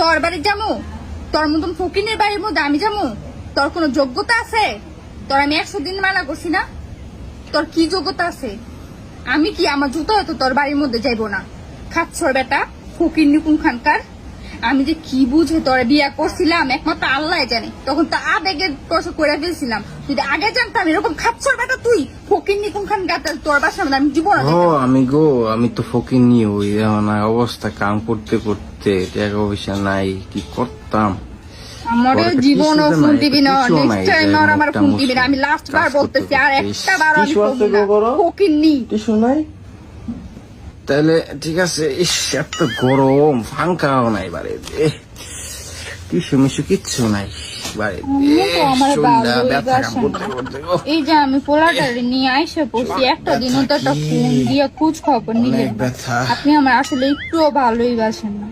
তোর বাড়ি যামু? তোর মতন ফকিনের বাড়ির মধ্যে আমি যামু? তোর কোনো যোগ্যতা আছে? তোর আমি 100 দিন মানা করছি না? তোর কি যোগ্যতা আছে? আমি কি আমার জুতো হয়তো তোর বাড়ির মধ্যে যাইবো না? খাচ্ছর বেটা, ফকির নিকুন খানকার। আমি যে কি বুঝে তোরা বিয়া করছিলাম একমাত্র আল্লাহ জানে। তখন তো আবেগে তোর করে ফেলছিলাম। যদি আগে জানতাম এরকম খাচ্ছর বেটা তুই ফকির নিকুন খানকার, তোর বাসার মধ্যে আমি জীবন আমি তো ফকিনি ওই মানে অবস্থা, কাম করতে করতে টাকা পয়সা নাই, কি করতাম। আমার পরে তো জীবনও কিছুতে ফোন নাই, দিবি না, কিছুও নাই, নেক্সট টাইম যে আর আমার মুখটা ফোন মুছে দিবি না। আমি লাস্ট বার কাজ বলতেছি, আর করতে একটা বার আমি টিস্যু ফোন আছে দিব না। গো, করো। ফকির নি টিস্যু নাই? তাহলে ঠিক আছে। ইস, এত গরম, ফাঙ্কাও নাই বাড়ি, টিস্যু মিশু কিচ্ছু নাই বাড়ি। আমার শরীরটা ভালোই ব্যথা কাম বাসে করতে না। করতে এই যে আমি পোলাটারে নিয়ে আইসা পড়ছি, একটা দিনও তো একটা ফোন দিয়ে খোঁজ খবর নিলেন অনেক না। ব্যথা। আপনি আমার আসলে একটুও ভালোই বাসেন না।